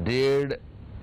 1.5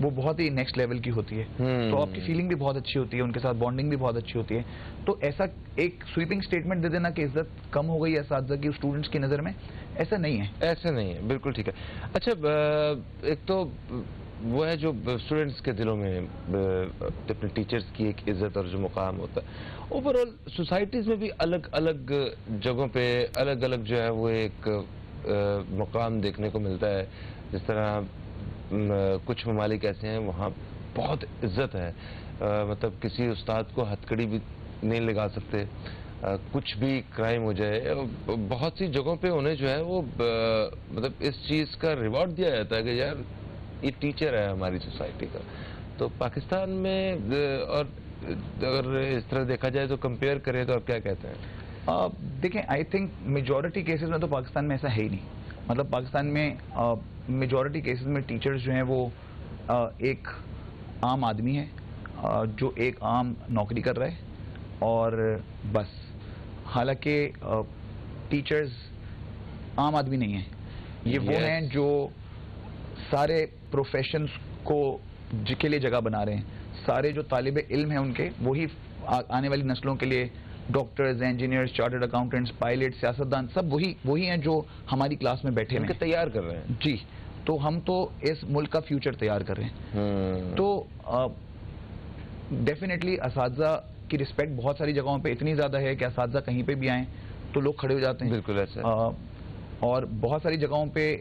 وہ بہت ہی next level کی ہوتی ہے. تو آپ کی فیلنگ بھی بہت اچھی ہوتی ہے, ان کے ساتھ بانڈنگ بھی بہت اچھی ہوتی ہے. تو ایسا ایک سویپنگ اسٹیٹمنٹ دے دینا کہ عزت کم ہو گئی ہے اساتذہ کی اسٹوڈنٹس کی نظر میں, ایسا نہیں ہے. ایسا نہیں ہے, بالکل ٹھیک ہے. اچھا, ایک تو وہ ہے جو اسٹوڈنٹس کے دلوں میں اپنے ٹیچرز کی ایک عزت اور جو مقام ہوتا ہے, اوور آل سوسائٹیز میں بھی الگ الگ جگہوں پہ الگ الگ جو ہے وہ ایک مقام دیکھنے کو ملتا ہے. جس طرح کچھ ممالک ایسے ہیں وہاں بہت عزت ہے, مطلب کسی استاد کو ہتھکڑی بھی نہیں لگا سکتے, کچھ بھی کرائم ہو جائے, بہت سی جگہوں پہ انہیں جو ہے وہ مطلب اس چیز کا ریوارڈ دیا جاتا ہے کہ یار یہ ٹیچر ہے ہماری سوسائٹی کا. تو پاکستان میں اور اگر اس طرح دیکھا جائے تو کمپیئر کریں تو آپ کیا کہتے ہیں؟ دیکھیں, آئی تھنک میجورٹی کیسز میں تو پاکستان میں ایسا ہے ہی نہیں. مطلب پاکستان میں میجورٹی کیسز میں ٹیچرز جو ہیں وہ ایک عام آدمی ہے جو ایک عام نوکری کر رہا ہے اور بس. حالانکہ ٹیچرز عام آدمی نہیں ہیں, یہ وہ ہیں جو سارے پروفیشنز کو کے لیے جگہ بنا رہے ہیں. سارے جو طالب علم ہیں ان کے, وہی آنے والی نسلوں کے لیے doctors, engineers, chartered accountants, pilot, سیاستدان, سب وہی ہیں جو ہماری کلاس میں بیٹھے ہیں, تیار کر رہے ہیں. جی, تو ہم تو اس ملک کا فیوچر تیار کر رہے ہیں. تو ڈیفینیٹلی اساتذہ کی رسپیکٹ بہت ساری جگہوں پہ اتنی زیادہ ہے کہ اساتذہ کہیں پہ بھی آئیں تو لوگ کھڑے ہو جاتے ہیں. بالکل ایسا. اور بہت ساری جگہوں پہ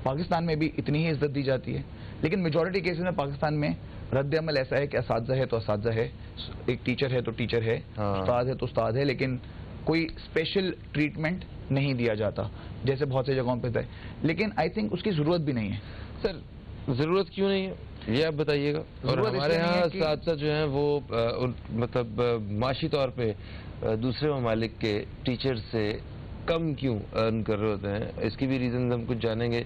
پاکستان میں بھی اتنی ہی عزت دی جاتی ہے. لیکن میجورٹی کیسز میں پاکستان میں رد عمل ایسا ہے کہ اساتذہ ہے تو اساتذہ ہے, ایک ٹیچر ہے تو ٹیچر ہے, استاد ہے تو استاد ہے, لیکن کوئی اسپیشل ٹریٹمنٹ نہیں دیا جاتا جیسے بہت سی جگہوں پہ ہے. لیکن آئی تھنک اس کی ضرورت بھی نہیں ہے. سر ضرورت کیوں نہیں ہے یہ آپ بتائیے گا. اور ہمارے ہاں اساتذہ جو ہیں وہ مطلب معاشی طور پہ دوسرے ممالک کے ٹیچر سے کم کیوں ارن کر رہے ہوتے ہیں, اس کی بھی ریزنز ہم کچھ جانیں گے.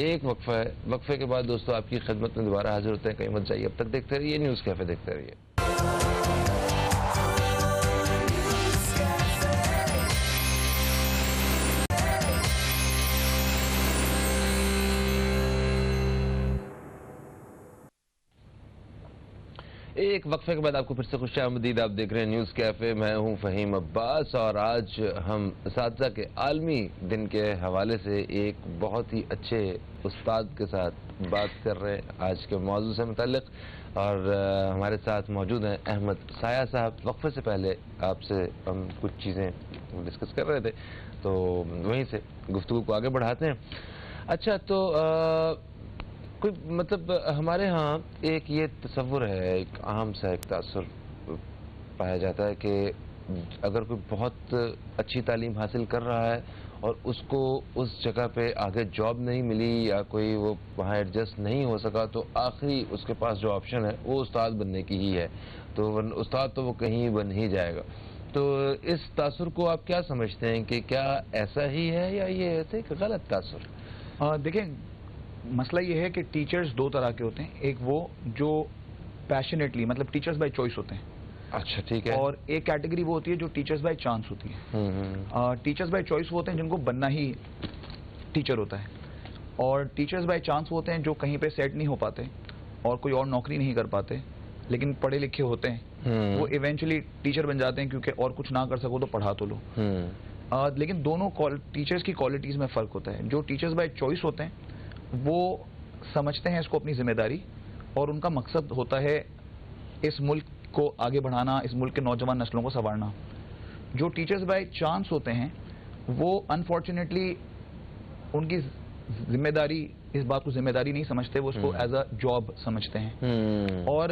ایک وقفہ ہے, وقفے کے بعد دوستو آپ کی خدمت میں دوبارہ حاضر ہوتے ہیں. کہیں مت جائیے, اب تک دیکھتے رہیے نیوز کیفے, دیکھتے رہیے. ایک وقفے کے بعد آپ کو پھر سے خوش آمدید. آپ دیکھ رہے ہیں نیوز کیفے, میں ہوں فہیم عباس, اور آج ہم اساتذہ کے عالمی دن کے حوالے سے ایک بہت ہی اچھے استاد کے ساتھ بات کر رہے ہیں آج کے موضوع سے متعلق. اور ہمارے ساتھ موجود ہیں احمد سایہ صاحب. وقفے سے پہلے آپ سے ہم کچھ چیزیں ڈسکس کر رہے تھے, تو وہیں سے گفتگو کو آگے بڑھاتے ہیں. اچھا, تو کوئی مطلب ہمارے ہاں ایک یہ تصور ہے, ایک عام سا ایک تاثر پایا جاتا ہے کہ اگر کوئی بہت اچھی تعلیم حاصل کر رہا ہے اور اس کو اس جگہ پہ آگے جاب نہیں ملی یا کوئی وہ وہاں ایڈجسٹ نہیں ہو سکا, تو آخری اس کے پاس جو آپشن ہے وہ استاد بننے کی ہی ہے. تو استاد تو وہ کہیں بن ہی جائے گا. تو اس تاثر کو آپ کیا سمجھتے ہیں کہ کیا ایسا ہی ہے یا یہ ہے ایک غلط تاثر؟ دیکھیں, مسئلہ یہ ہے کہ ٹیچرز دو طرح کے ہوتے ہیں. ایک وہ جو پیشنیٹلی, مطلب ٹیچرز بائی چوائس ہوتے ہیں. اچھا, ٹھیک ہے. اور ایک کیٹیگری وہ ہوتی ہے جو ٹیچرز بائی چانس ہوتی ہے. ٹیچرز بائی چوائس ہوتے ہیں جن کو بننا ہی ٹیچر ہوتا ہے, اور ٹیچرز بائی چانس ہوتے ہیں جو کہیں پہ سیٹ نہیں ہو پاتے اور کوئی اور نوکری نہیں کر پاتے لیکن پڑھے لکھے ہوتے ہیں, وہ ایونچولی ٹیچر بن جاتے ہیں کیونکہ اور کچھ نہ کر سکو تو پڑھا تو لو. لیکن دونوں ٹیچرز کی کوالٹیز میں فرق ہوتا ہے. جو ٹیچرز بائی چوائس ہوتے ہیں وہ سمجھتے ہیں اس کو اپنی ذمہ داری, اور ان کا مقصد ہوتا ہے اس ملک کو آگے بڑھانا, اس ملک کے نوجوان نسلوں کو سنوارنا. جو ٹیچرز بائی چانس ہوتے ہیں وہ انفارچونیٹلی ان کی ذمہ داری, اس بات کو ذمہ داری نہیں سمجھتے, وہ اس کو ایز اے جاب سمجھتے ہیں. اور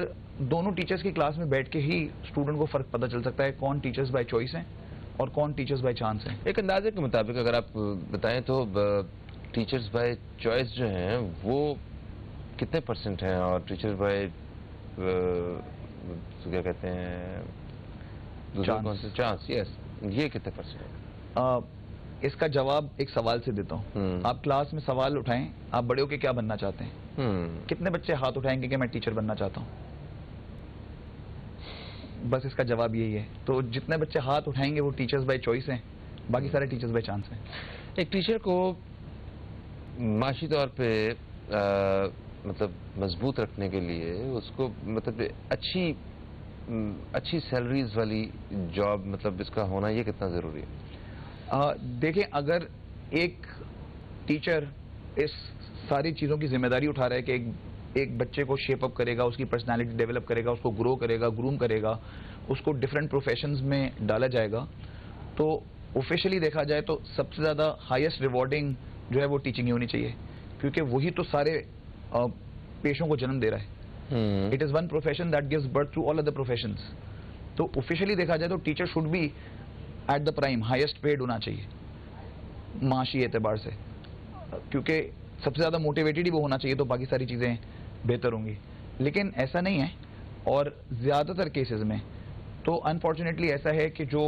دونوں ٹیچرز کی کلاس میں بیٹھ کے ہی اسٹوڈنٹ کو فرق پتہ چل سکتا ہے کون ٹیچرز بائی چوائس ہیں اور کون ٹیچرز بائی چانس ہیں. ایک اندازے کے مطابق اگر آپ بتائیں تو ٹیچرز بائی چوائس جو ہیں وہ کتنے پرسنٹ ہیں, اور ٹیچرز بائی کیا کہتے ہیں چانس, یس, یہ کتنے پرسنٹ ہیں؟ اس کا جواب ایک سوال سے دیتا ہوں. آپ کلاس میں سوال اٹھائیں, آپ بڑے ہو کے کیا بننا چاہتے ہیں, کتنے بچے ہاتھ اٹھائیں گے کہ میں ٹیچر بننا چاہتا ہوں؟ بس اس کا جواب یہی ہے. تو جتنے بچے ہاتھ اٹھائیں گے وہ ٹیچرز بائی چوائس ہیں, باقی سارے ٹیچرز بائی چانس ہیں. ایک ٹیچر کو معاشی طور پہ مطلب مضبوط رکھنے کے لیے اس کو مطلب اچھی سیلریز والی جاب مطلب اس کا ہونا یہ کتنا ضروری ہے؟ دیکھیں اگر ایک ٹیچر اس ساری چیزوں کی ذمہ داری اٹھا رہا ہے کہ ایک بچے کو شیپ اپ کرے گا، اس کی پرسنالٹی ڈیولپ کرے گا، اس کو گرو کرے گا، گروم کرے گا، اس کو ڈفرینٹ پروفیشنز میں ڈالا جائے گا، تو آفیشلی دیکھا جائے تو سب سے زیادہ ہائیسٹ ریوارڈنگ جو ہے وہ ٹیچنگ ہی ہونی چاہیے، کیونکہ وہی تو سارے پیشوں کو جنم دے رہا ہے. It is one profession that gives birth to all other professions. تو آفیشلی دیکھا جائے تو teacher should be at the prime, highest paid ہونا چاہیے معاشی اعتبار سے، کیونکہ سب سے زیادہ موٹیویٹڈ ہی وہ ہونا چاہیے تو باقی ساری چیزیں بہتر ہوں گی. لیکن ایسا نہیں ہے، اور زیادہ تر کیسز میں تو انفارچونیٹلی ایسا ہے کہ جو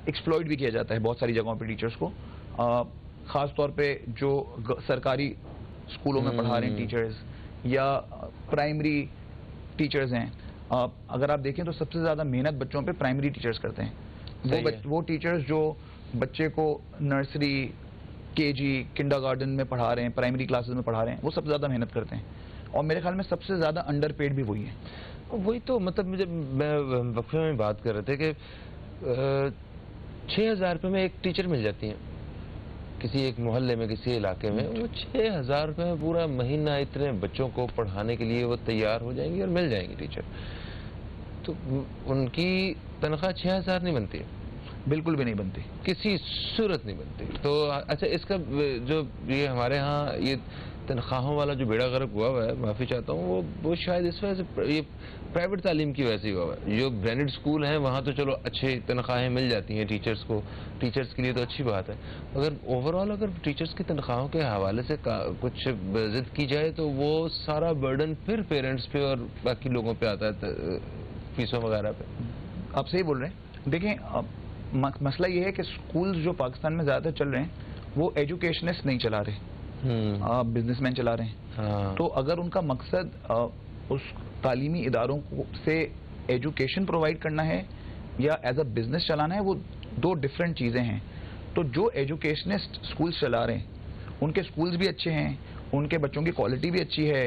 ایکسپلوئٹ بھی کیا جاتا ہے بہت ساری جگہوں پہ ٹیچرز کو، خاص طور پہ جو سرکاری اسکولوں میں پڑھا رہے ہیں ٹیچرز یا پرائمری ٹیچرز ہیں. اگر آپ دیکھیں تو سب سے زیادہ محنت بچوں پہ پرائمری ٹیچرز کرتے ہیں. وہ ٹیچرز جو بچے کو نرسری، کے جی، کنڈر گارڈن میں پڑھا رہے ہیں، پرائمری کلاسز میں پڑھا رہے ہیں، وہ سب سے زیادہ محنت کرتے ہیں، اور میرے خیال میں سب سے زیادہ انڈر پیڈ بھی وہی ہیں. وہی تو مطلب میں وقفے میں بات کر رہے تھے کہ 6,000 روپے میں ایک ٹیچر مل جاتی ہیں کسی ایک محلے میں، کسی علاقے میں. وہ 6,000 روپے میں پورا مہینہ اتنے بچوں کو پڑھانے کے لیے وہ تیار ہو جائیں گی اور مل جائیں گی ٹیچر. تو ان کی تنخواہ 6,000 نہیں بنتی ہے، بالکل بھی نہیں بنتی، کسی صورت نہیں بنتی. تو اچھا اس کا جو یہ ہمارے ہاں یہ تنخواہوں والا جو بیڑا غرق ہوا ہے، معافی چاہتا ہوں، وہ شاید اس وجہ سے یہ پرائیویٹ تعلیم کی وجہ سے ہوا ہے. جو برانڈڈ اسکول ہیں وہاں تو چلو اچھے تنخواہیں مل جاتی ہیں ٹیچرز کو، ٹیچرز کے لیے تو اچھی بات ہے. اگر اوور آل اگر ٹیچرز کی تنخواہوں کے حوالے سے کچھ ضد کی جائے تو وہ سارا برڈن پھر پیرنٹس پہ اور باقی لوگوں پہ آتا ہے، فیسوں وغیرہ پہ. آپ صحیح بول رہے ہیں. دیکھیں مسئلہ یہ ہے کہ اسکولز جو پاکستان میں زیادہ چل رہے ہیں وہ ایجوکیشنسٹ نہیں چلا رہے، بزنس مین چلا رہے ہیں. تو اگر ان کا مقصد اس تعلیمی اداروں سے ایجوکیشن پرووائڈ کرنا ہے یا ایز اے بزنس چلانا ہے، وہ دو ڈفرینٹ چیزیں ہیں. تو جو ایجوکیشنسٹ اسکولز چلا رہے ہیں ان کے اسکولز بھی اچھے ہیں، ان کے بچوں کی کوالٹی بھی اچھی ہے،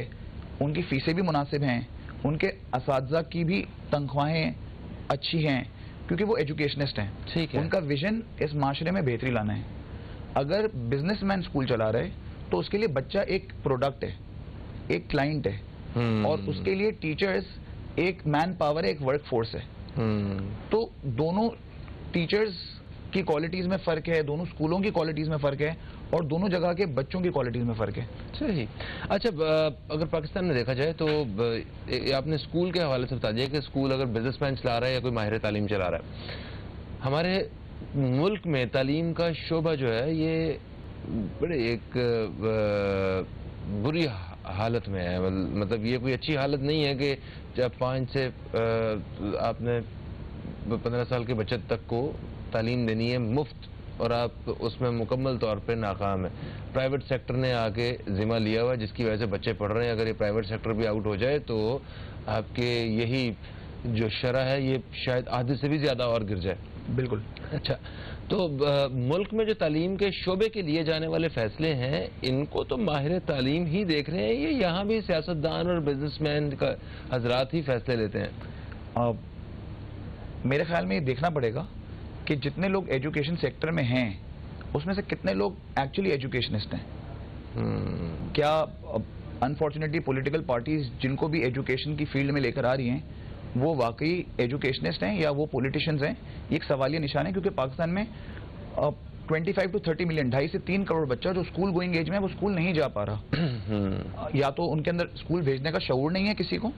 ان کی فیسیں بھی مناسب ہیں، ان کے اساتذہ کی بھی تنخواہیں اچھی ہیں، کیونکہ وہ ایجوکیشنسٹ ہیں. ان کا ویژن اس معاشرے میں بہتری لانا ہے. اگر بزنس مین اسکول چلا رہے تو اس کے لیے بچہ ایک پروڈکٹ ہے، ایک کلائنٹ ہے، اور اس کے لیے ٹیچرز ایک مین پاور ہے، ایک ورک فورس ہے. تو دونوں ٹیچرز کی کوالٹیز میں فرق ہے، دونوں اسکولوں کی کوالٹیز میں فرق ہے، اور دونوں جگہ کے بچوں کی کوالٹیز میں فرق ہے. صحیح. اچھا اگر پاکستان میں دیکھا جائے تو آپ نے اسکول کے حوالے سے بتا دیا کہ اسکول اگر بزنس مین چلا رہا ہے یا کوئی ماہر تعلیم چلا رہا ہے، ہمارے ملک میں تعلیم کا شعبہ جو ہے یہ بڑے ایک بری حالت میں ہے. مطلب یہ کوئی اچھی حالت نہیں ہے کہ جب 5 سے آپ نے 15 سال کے بچے تک کو تعلیم دینی ہے مفت، اور آپ اس میں مکمل طور پہ ناکام ہیں. پرائیویٹ سیکٹر نے آ کے ذمہ لیا ہوا جس کی وجہ سے بچے پڑھ رہے ہیں. اگر یہ پرائیویٹ سیکٹر بھی آؤٹ ہو جائے تو آپ کے یہی جو شرح ہے یہ شاید آدھے سے بھی زیادہ اور گر جائے. بالکل. اچھا، تو ملک میں جو تعلیم کے شعبے کے لیے جانے والے فیصلے ہیں ان کو تو ماہر تعلیم ہی دیکھ رہے ہیں، یہ یہاں بھی سیاستدان اور بزنس مین کا حضرات ہی فیصلے لیتے ہیں؟ میرے خیال میں یہ دیکھنا پڑے گا کہ جتنے لوگ ایجوکیشن سیکٹر میں ہیں اس میں سے کتنے لوگ ایکچولی ایجوکیشنسٹ ہیں. کیا انفارچونیٹلی پولیٹیکل پارٹیز جن کو بھی ایجوکیشن کی فیلڈ میں لے کر آ رہی ہیں وہ واقعی ایجوکیشنسٹ ہیں یا وہ پولیٹیشینز ہیں؟ یہ ایک سوالیہ نشان ہے، کیونکہ پاکستان میں 25 to 30 ملین، 2.5 سے 3 کروڑ بچہ جو اسکول گوئنگ ایج میں ہے وہ اسکول نہیں جا پا رہا. یا تو ان کے اندر اسکول بھیجنے کا شعور نہیں ہے کسی کو،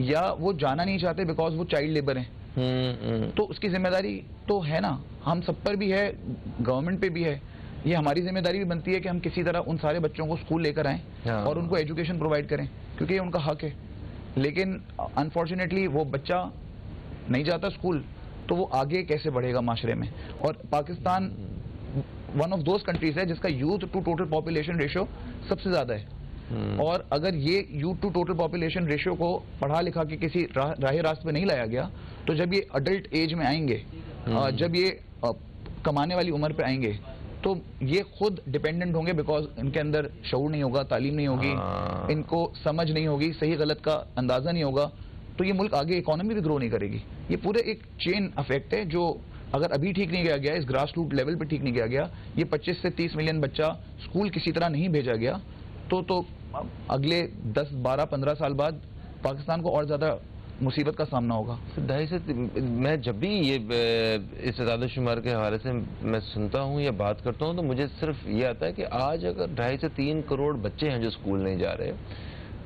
یا وہ جانا نہیں چاہتے بیکاز وہ چائلڈ لیبر ہیں. تو اس کی ذمہ داری تو ہے نا، ہم سب پر بھی ہے، گورنمنٹ پہ بھی ہے. یہ ہماری ذمہ داری بھی بنتی ہے کہ ہم کسی طرح ان سارے بچوں کو اسکول لے کر آئیں اور ان کو ایجوکیشن پرووائڈ کریں، کیونکہ یہ ان کا حق ہے. لیکن انفارچونیٹلی وہ بچہ نہیں جاتا اسکول تو وہ آگے کیسے بڑھے گا معاشرے میں؟ اور Pakistan one of those countries ہے جس کا youth to total population ratio سب سے زیادہ ہے. اور اگر یہ youth to total population ratio کو پڑھا لکھا کے کسی راہ راست پہ نہیں لایا گیا تو جب یہ اڈلٹ ایج میں آئیں گے، جب یہ کمانے والی عمر پہ آئیں گے تو یہ خود ڈیپینڈنٹ ہوں گے بیکاز ان کے اندر شعور نہیں ہوگا, تعلیم نہیں ہوگی, ان کو سمجھ نہیں ہوگی, صحیح غلط کا اندازہ نہیں ہوگا, تو یہ ملک آگے اکانومی بھی گرو نہیں کرے گی. یہ پورے ایک چین افیکٹ ہے جو اگر ابھی ٹھیک نہیں کیا گیا, اس گراس روٹ لیول پہ ٹھیک نہیں کیا گیا, یہ 25 سے 30 ملین بچہ اسکول کسی طرح نہیں بھیجا گیا, تو اگلے 10, 12, 15 سال بعد پاکستان کو اور زیادہ مصیبت کا سامنا ہوگا. 2.5 سے میں جب بھی یہ اس اعداد و شمار کے حوالے سے میں سنتا ہوں یا بات کرتا ہوں تو مجھے صرف یہ آتا ہے کہ آج اگر 2.5 سے 3 کروڑ بچے ہیں جو اسکول نہیں جا رہے,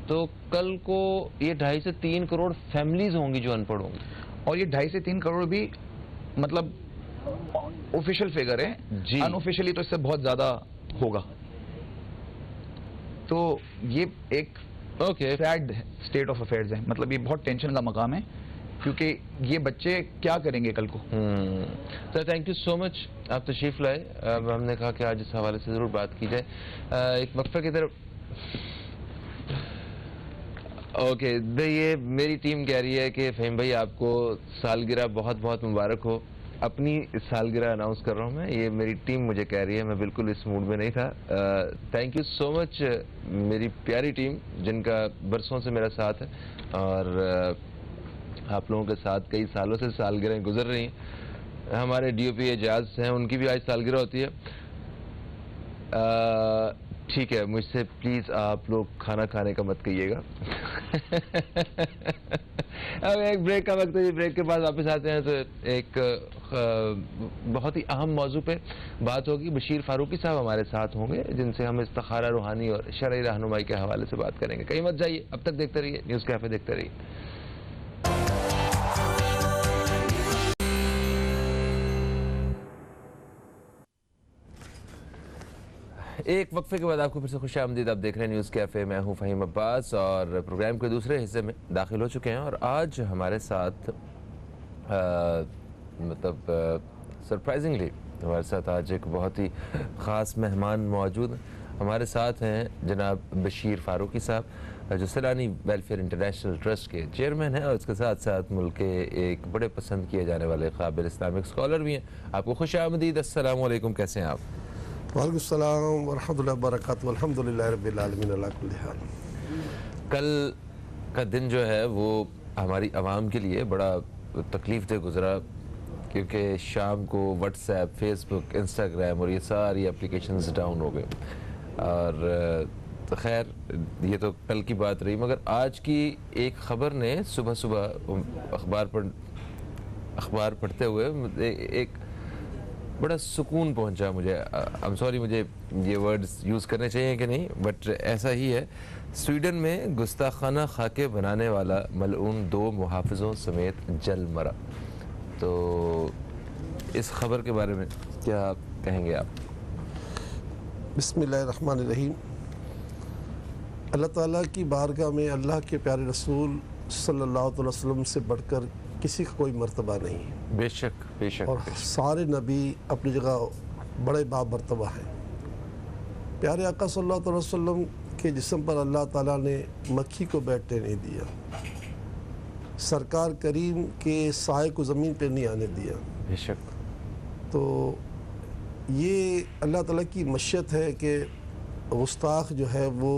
تو کل کو یہ 2.5 سے 3 کروڑ فیملیز ہوں گی جو ان پڑھ ہوں گی. اور یہ 2.5 سے 3 کروڑ بھی مطلب آفیشیل فگر ہے, ان آفیشیلی تو اس سے بہت زیادہ ہوگا. تو یہ ایک سیڈ اسٹیٹ آف افیئرز ہے, مطلب یہ بہت ٹینشن کا مقام ہے کیونکہ یہ بچے کیا کریں گے کل کو. سر تھینک یو سو مچ, آپ تشریف لائے. اب ہم نے کہا کہ آج اس حوالے سے ضرور بات کی جائے. ایک وقفے کی طرف اوکے, یہ میری ٹیم کہہ رہی ہے کہ فہیم بھائی آپ کو سالگرہ بہت بہت مبارک ہو. اپنی سالگرہ اناؤنس کر رہا ہوں میں, یہ میری ٹیم مجھے کہہ رہی ہے, میں بالکل اس موڈ میں نہیں تھا. تھینک یو سو مچ میری پیاری ٹیم جن کا برسوں سے میرا ساتھ ہے, اور آپ لوگوں کے ساتھ کئی سالوں سے سالگرہیں گزر رہی ہیں. ہمارے ڈی او پی اعجاز ہیں, ان کی بھی آج سالگرہ ہوتی ہے. ٹھیک ہے, مجھ سے پلیز آپ لوگ کھانا کھانے کا مت کہیے گا. اب ایک بریک کا وقت ہے, بریک کے بعد واپس آتے ہیں تو ایک بہت ہی اہم موضوع پہ بات ہوگی. بشیر فاروقی صاحب ہمارے ساتھ ہوں گے جن سے ہم استخارہ روحانی اور شرعی رہنمائی کے حوالے سے بات کریں گے. کہیں مت جائیے, اب تک دیکھتے رہیے نیوز کیفے, دیکھتے رہیے. ایک وقفے کے بعد آپ کو پھر سے خوش آمدید. آپ دیکھ رہے ہیں نیوز کیفے, میں ہوں فہیم عباس اور پروگرام کے دوسرے حصے میں داخل ہو چکے ہیں. اور آج ہمارے ساتھ مطلب سرپرائزنگلی ہمارے ساتھ آج ایک بہت ہی خاص مہمان موجود ہیں. ہمارے ساتھ ہیں جناب بشیر فاروقی صاحب جو سیلانی ویلفیئر انٹرنیشنل ٹرسٹ کے چیئرمین ہیں, اور اس کے ساتھ ساتھ ملک کے ایک بڑے پسند کیے جانے والے قابل اسلامک اسکالر بھی ہیں. آپ کو خوش آمدید. السلام علیکم, کیسے ہیں آپ؟ وعلیکم السلام ورحمۃ اللہ وبرکاتہ. الحمدللہ رب العالمین علی کل حال. کل کا دن جو ہے وہ ہماری عوام کے لیے بڑا تکلیف دہ گزرا, کیونکہ شام کو واٹس ایپ, فیس بک, انسٹاگرام اور یہ ساری اپلیکیشنز ڈاؤن ہو گئے. اور خیر یہ تو کل کی بات رہی, مگر آج کی ایک خبر نے صبح صبح اخبار پڑھتے ہوئے ایک بڑا سکون پہنچا مجھے. I'm sorry مجھے یہ ورڈز یوز کرنے چاہیے کہ نہیں, بٹ ایسا ہی ہے. سویڈن میں گستاخانہ خاکے بنانے والا ملعون 2 محافظوں سمیت جل مرا. تو اس خبر کے بارے میں کیا کہیں گے آپ؟ بسم اللہ الرحمن الرحیم. اللہ تعالیٰ کی بارگاہ میں اللہ کے پیارے رسول صلی اللہ علیہ وسلم سے بڑھ کر کسی کا کوئی مرتبہ نہیں. بے شک بے شک. اور سارے نبی اپنی جگہ بڑے مرتبہ ہیں. پیارے آقا صلی اللہ علیہ وسلم کے جسم پر اللہ تعالیٰ نے مکھی کو بیٹھنے نہیں دیا, سرکار کریم کے سائے کو زمین پہ نہیں آنے دیا. بے شک. تو یہ اللہ تعالیٰ کی مشیت ہے کہ گستاخ جو ہے وہ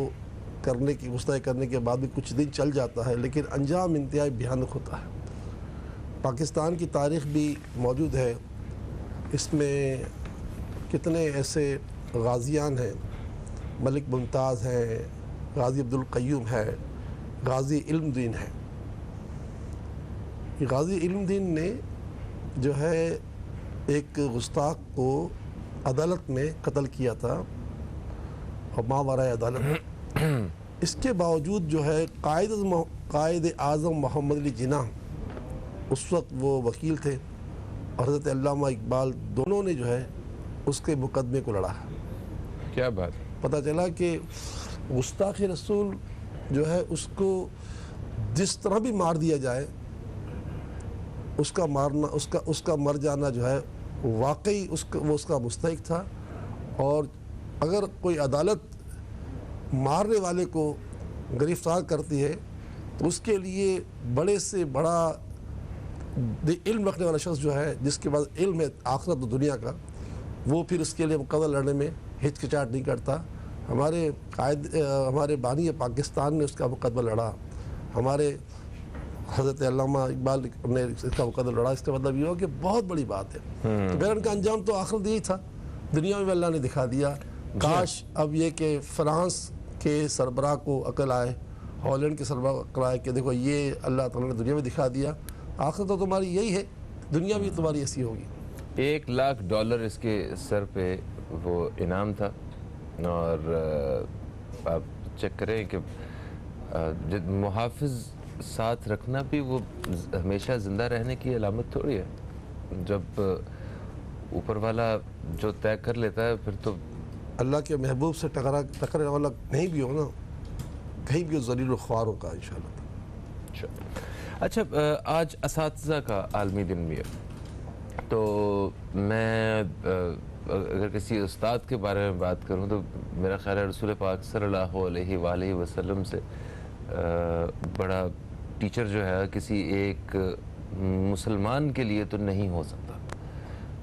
گستاخی کرنے کے بعد بھی کچھ دن چل جاتا ہے, لیکن انجام انتہائی بھیانک ہوتا ہے. پاکستان کی تاریخ بھی موجود ہے, اس میں کتنے ایسے غازیان ہیں. ملک ممتاز ہیں, غازی عبدالقیوم ہے, غازی علم دین ہے. غازی علم دین نے جو ہے ایک گستاخ کو عدالت میں قتل کیا تھا, اور ماورائے عدالت. اس کے باوجود جو ہے قائد اعظم محمد علی جناح, اس وقت وہ وکیل تھے, اور حضرت علامہ اقبال, دونوں نے جو ہے اس کے مقدمے کو لڑا. کیا بات. پتہ چلا کہ گستاخ رسول جو ہے اس کو جس طرح بھی مار دیا جائے, اس کا مر جانا جو ہے واقعی وہ اس کا مستحق تھا. اور اگر کوئی عدالت مارنے والے کو گرفتار کرتی ہے تو اس کے لیے بڑے سے بڑا علم رکھنے والا شخص جو ہے, جس کے بعد علم ہے آخرت و دنیا کا, وہ پھر اس کے لیے مقدمہ لڑنے میں ہچکچاہٹ نہیں کرتا. ہمارے قائد ہمارے بانی پاکستان نے اس کا مقدمہ لڑا, ہمارے حضرت علامہ اقبال نے اس کا مقدمہ لڑا. اس کا مطلب یہ ہو کہ بہت بڑی بات ہے. تو بہرحال ان کا انجام تو آخرت یہی تھا, دنیا میں بھی اللہ نے دکھا دیا. کاش اب یہ کہ فرانس کے سربراہ کو عقل آئے, ہالینڈ کے سربراہ کو عقل آئے کہ دیکھو یہ اللہ تعالیٰ نے دنیا میں دکھا دیا, آخرت تو تمہاری یہی ہے, دنیا بھی تمہاری ایسی ہوگی. $1,00,000 اس کے سر پہ وہ انعام تھا, اور آپ چیک کریں کہ محافظ ساتھ رکھنا بھی وہ ہمیشہ زندہ رہنے کی علامت تھوڑی ہے. جب اوپر والا جو طے کر لیتا ہے پھر تو اللہ کے محبوب سے ٹکرنے والا نہیں بھی ہو نا, کہیں بھی ذلیل و خوار ہوگا انشاءاللہ. اچھا, آج اساتذہ کا عالمی دن بھی ہے, تو میں اگر کسی استاد کے بارے میں بات کروں تو میرا خیال ہے رسول پاک صلی اللہ علیہ وآلہ وسلم سے بڑا ٹیچر جو ہے کسی ایک مسلمان کے لیے تو نہیں ہو سکتا.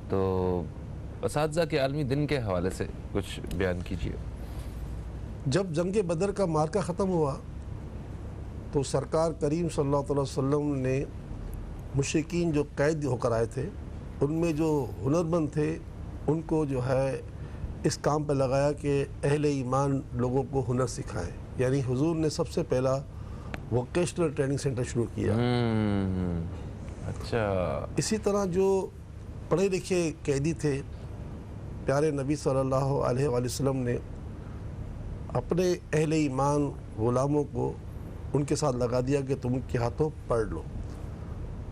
تو اساتذہ کے عالمی دن کے حوالے سے کچھ بیان کیجیے. جب جنگ بدر کا مارکہ ختم ہوا تو سرکار کریم صلی اللہ علیہ وسلم نے مشرکین جو قید ہو کر آئے تھے ان میں جو ہنرمند تھے ان کو جو ہے اس کام پہ لگایا کہ اہل ایمان لوگوں کو ہنر سکھائیں. یعنی حضور نے سب سے پہلا ووکیشنل ٹریننگ سینٹر شروع کیا. اچھا, اسی طرح جو پڑھے لکھے قیدی تھے, پیارے نبی صلی اللہ علیہ وآلہ وسلم نے اپنے اہل ایمان غلاموں کو ان کے ساتھ لگا دیا کہ تم ان کے ہاتھوں پڑھ لو.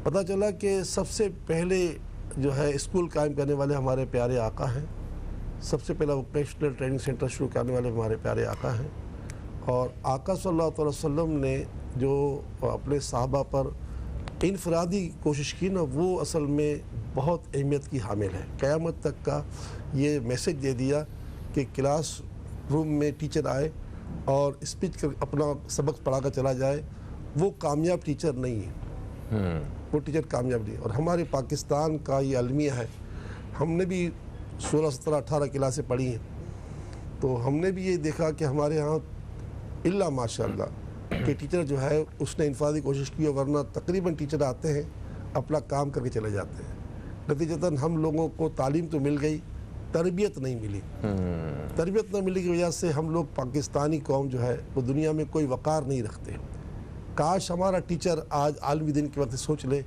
پتہ چلا کہ سب سے پہلے جو ہے اسکول قائم کرنے والے ہمارے پیارے آقا ہیں, سب سے پہلا ووکیشنل ٹریننگ سینٹر شروع کرنے والے ہمارے پیارے آقا ہیں. اور آقا صلی اللہ علیہ وسلم نے جو اپنے صحابہ پر انفرادی کوشش کی نا, وہ اصل میں بہت اہمیت کی حامل ہے. قیامت تک کا یہ میسج دے دیا کہ کلاس روم میں ٹیچر آئے اور اسپیچ کر اپنا سبق پڑھا کر چلا جائے, وہ کامیاب ٹیچر نہیں ہے, وہ ٹیچر کامیاب نہیں. اور ہمارے پاکستان کا یہ المیہ ہے, ہم نے بھی 16, 17, 18 کلاسیں پڑھی ہیں, تو ہم نے بھی یہ دیکھا کہ ہمارے ہاں اللہ ماشاءاللہ کہ ٹیچر جو ہے اس نے انفرادی کوشش کی, ورنہ تقریباً ٹیچر آتے ہیں اپنا کام کر کے چلے جاتے ہیں. نتیجتاً ہم لوگوں کو تعلیم تو مل گئی, تربیت نہیں ملی. تربیت نہ ملنے کی وجہ سے ہم لوگ پاکستانی قوم جو ہے وہ دنیا میں کوئی وقار نہیں رکھتے. کاش ہمارا ٹیچر آج عالمی دن کے وقت سوچ لے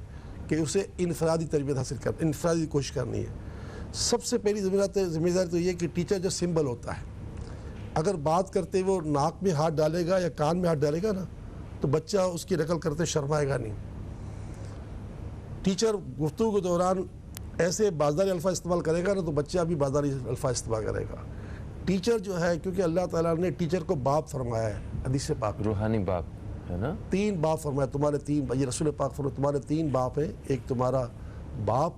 کہ اسے انفرادی تربیت حاصل انفرادی کوشش کرنی ہے. سب سے پہلی ذمہ داری تو یہ کہ ٹیچر جو سمبل ہوتا ہے, اگر بات کرتے وہ ناک میں ہاتھ ڈالے گا یا کان میں ہاتھ ڈالے گا نا تو بچہ اس کی نقل کرتے شرمائے گا نہیں. ٹیچر گفتگو کے دوران ایسے بازاری الفاظ استعمال کرے گا نا تو بچہ بھی بازاری الفاظ استعمال کرے گا. ٹیچر جو ہے, کیونکہ اللہ تعالیٰ نے ٹیچر کو باپ فرمایا ہے, حدیث پاک روحانی باپ ہے نا, 3 باپ فرمایا, تمہارے 3, یہ رسول پاک فرمایا تمہارے 3 باپ ہیں, ایک تمہارا باپ,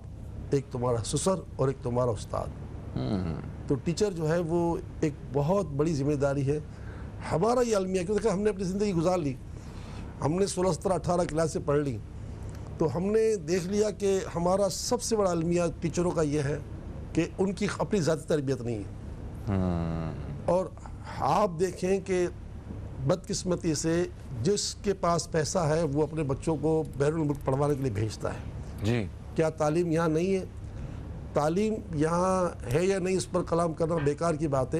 ایک تمہارا سسر اور ایک تمہارا استاد. تو ٹیچر جو ہے وہ ایک بہت بڑی ذمہ داری ہے. ہمارا یہ المیہ کیونکہ ہم نے اپنی زندگی گزار لی, ہم نے 16, 17, 18 کلاسیں پڑھ لی, تو ہم نے دیکھ لیا کہ ہمارا سب سے بڑا المیہ ٹیچروں کا یہ ہے کہ ان کی اپنی ذاتی تربیت نہیں ہے. اور آپ دیکھیں کہ بدقسمتی سے جس کے پاس پیسہ ہے وہ اپنے بچوں کو بیرون ملک پڑھوانے کے لیے بھیجتا ہے. جی, کیا تعلیم یہاں نہیں ہے؟ تعلیم یہاں ہے یا نہیں اس پر کلام کرنا بیکار کی بات ہے.